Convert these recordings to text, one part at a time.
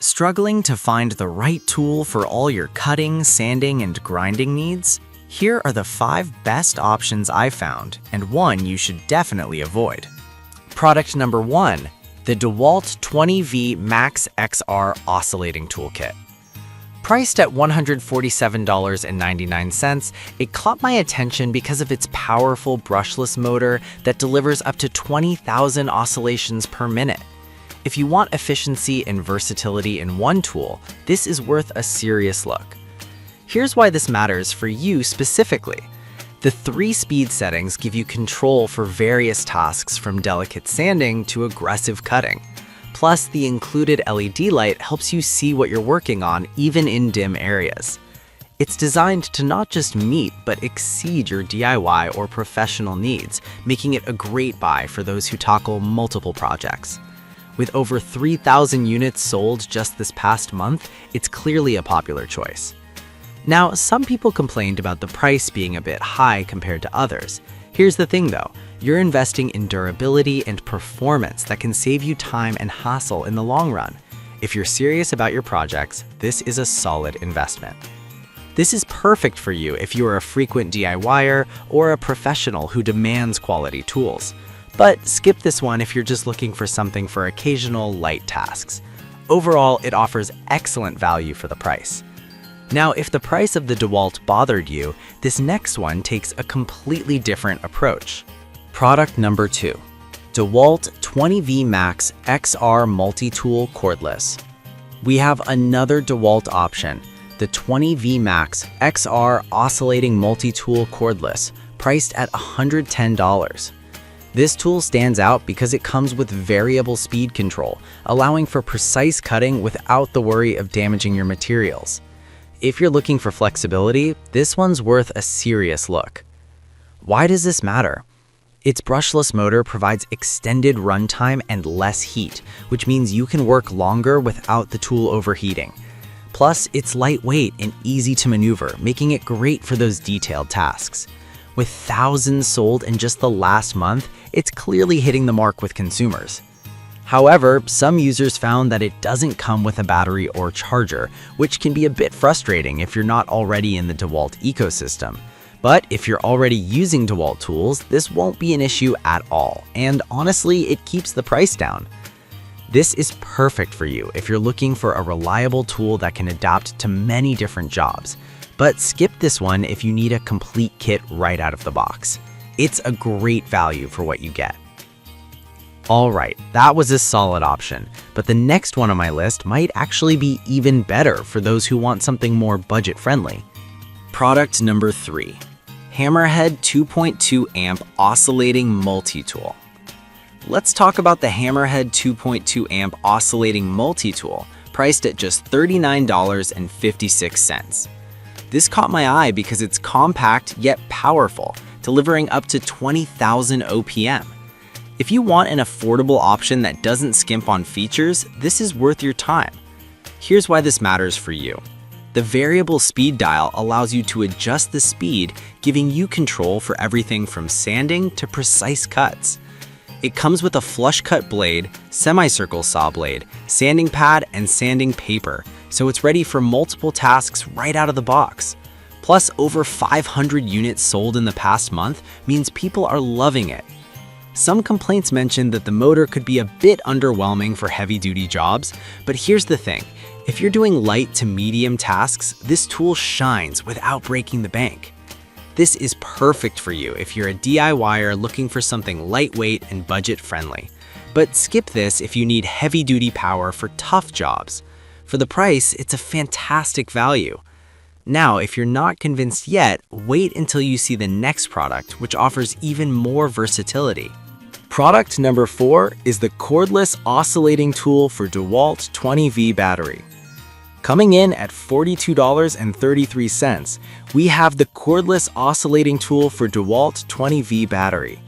Struggling to find the right tool for all your cutting, sanding, and grinding needs? Here are the 5 best options I found, and one you should definitely avoid. Product number 1, the Dewalt 20V Max XR Oscillating Toolkit. Priced at $147.99, it caught my attention because of its powerful brushless motor that delivers up to 20,000 oscillations per minute. If you want efficiency and versatility in one tool, this is worth a serious look. Here's why this matters for you specifically. The 3 speed settings give you control for various tasks from delicate sanding to aggressive cutting. Plus, the included LED light helps you see what you're working on even in dim areas. It's designed to not just meet but exceed your DIY or professional needs, making it a great buy for those who tackle multiple projects. With over 3,000 units sold just this past month, it's clearly a popular choice. Now, some people complained about the price being a bit high compared to others. Here's the thing though, you're investing in durability and performance that can save you time and hassle in the long run. If you're serious about your projects, this is a solid investment. This is perfect for you if you are a frequent DIYer or a professional who demands quality tools. But skip this one if you're just looking for something for occasional light tasks. Overall, it offers excellent value for the price. Now, if the price of the Dewalt bothered you, this next one takes a completely different approach. Product number 2, Dewalt 20V Max XR Multi-Tool Cordless. We have another Dewalt option, the 20V Max XR Oscillating Multi-Tool Cordless, priced at $110. This tool stands out because it comes with variable speed control, allowing for precise cutting without the worry of damaging your materials. If you're looking for flexibility, this one's worth a serious look. Why does this matter? Its brushless motor provides extended runtime and less heat, which means you can work longer without the tool overheating. Plus, it's lightweight and easy to maneuver, making it great for those detailed tasks. With thousands sold in just the last month, it's clearly hitting the mark with consumers. However, some users found that it doesn't come with a battery or charger, which can be a bit frustrating if you're not already in the Dewalt ecosystem. But if you're already using Dewalt tools, this won't be an issue at all, and honestly, it keeps the price down. This is perfect for you if you're looking for a reliable tool that can adapt to many different jobs. But skip this one if you need a complete kit right out of the box. It's a great value for what you get. Alright, that was a solid option, but the next one on my list might actually be even better for those who want something more budget-friendly. Product number 3, Hammerhead 2.2 amp Oscillating Multi-Tool. Let's talk about the Hammerhead 2.2 amp Oscillating Multi-Tool, priced at just $39.56. This caught my eye because it's compact yet powerful, delivering up to 20,000 OPM. If you want an affordable option that doesn't skimp on features, this is worth your time. Here's why this matters for you. The variable speed dial allows you to adjust the speed, giving you control for everything from sanding to precise cuts. It comes with a flush cut blade, semicircle saw blade, sanding pad, and sanding paper, so it's ready for multiple tasks right out of the box. Plus, over 500 units sold in the past month means people are loving it. Some complaints mentioned that the motor could be a bit underwhelming for heavy-duty jobs, but here's the thing. If you're doing light to medium tasks, this tool shines without breaking the bank. This is perfect for you if you're a DIYer looking for something lightweight and budget-friendly. But skip this if you need heavy-duty power for tough jobs. For the price, it's a fantastic value. Now, if you're not convinced yet, wait until you see the next product, which offers even more versatility. Product number 4 is the Cordless Oscillating Tool for Dewalt 20V Battery. Coming in at $42.33, we have the Cordless Oscillating Tool for Dewalt 20V Battery.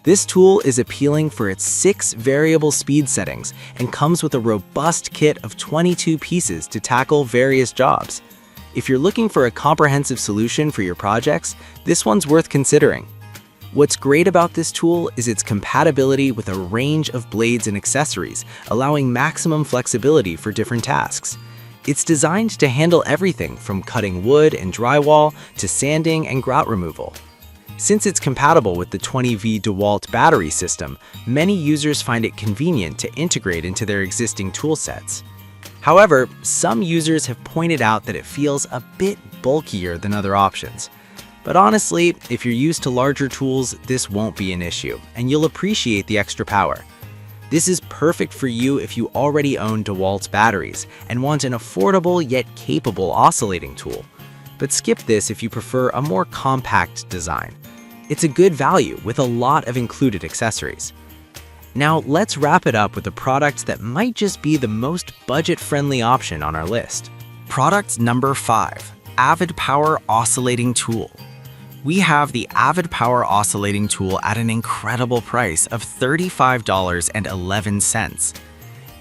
This tool is appealing for its 6 variable speed settings and comes with a robust kit of 22 pieces to tackle various jobs. If you're looking for a comprehensive solution for your projects, this one's worth considering. What's great about this tool is its compatibility with a range of blades and accessories, allowing maximum flexibility for different tasks. It's designed to handle everything from cutting wood and drywall to sanding and grout removal. Since it's compatible with the 20V Dewalt battery system, many users find it convenient to integrate into their existing tool sets. However, some users have pointed out that it feels a bit bulkier than other options. But honestly, if you're used to larger tools, this won't be an issue, and you'll appreciate the extra power. This is perfect for you if you already own Dewalt batteries and want an affordable yet capable oscillating tool. But skip this if you prefer a more compact design. It's a good value with a lot of included accessories. Now let's wrap it up with a product that might just be the most budget-friendly option on our list. Product number 5, Avid Power Oscillating Tool. We have the Avid Power Oscillating Tool at an incredible price of $35.11.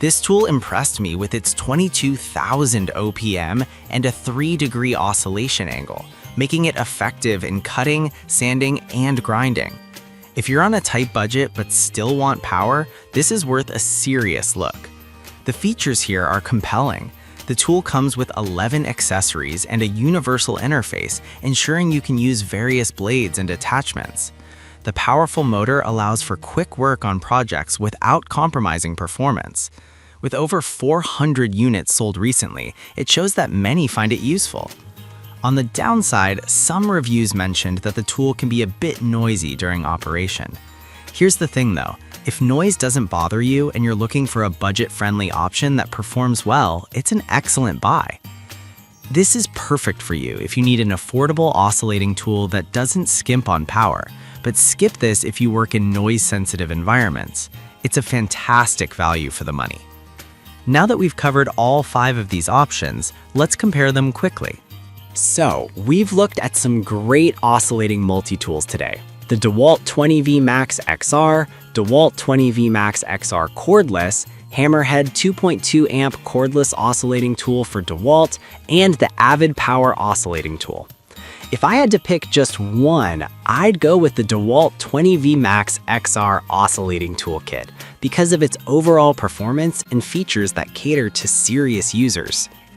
This tool impressed me with its 22,000 OPM and a 3-degree oscillation angle, making it effective in cutting, sanding, and grinding. If you're on a tight budget but still want power, this is worth a serious look. The features here are compelling. The tool comes with 11 accessories and a universal interface, ensuring you can use various blades and attachments. The powerful motor allows for quick work on projects without compromising performance. With over 400 units sold recently, it shows that many find it useful. On the downside, some reviews mentioned that the tool can be a bit noisy during operation. Here's the thing though, if noise doesn't bother you and you're looking for a budget-friendly option that performs well, it's an excellent buy. This is perfect for you if you need an affordable oscillating tool that doesn't skimp on power, but skip this if you work in noise-sensitive environments. It's a fantastic value for the money. Now that we've covered all 5 of these options, let's compare them quickly. So, we've looked at some great oscillating multi-tools today. The Dewalt 20V Max XR, Dewalt 20V Max XR Cordless, Hammerhead 2.2 amp cordless oscillating tool for Dewalt, and the Avid Power oscillating tool. If I had to pick just one, I'd go with the Dewalt 20V Max XR oscillating toolkit because of its overall performance and features that cater to serious users.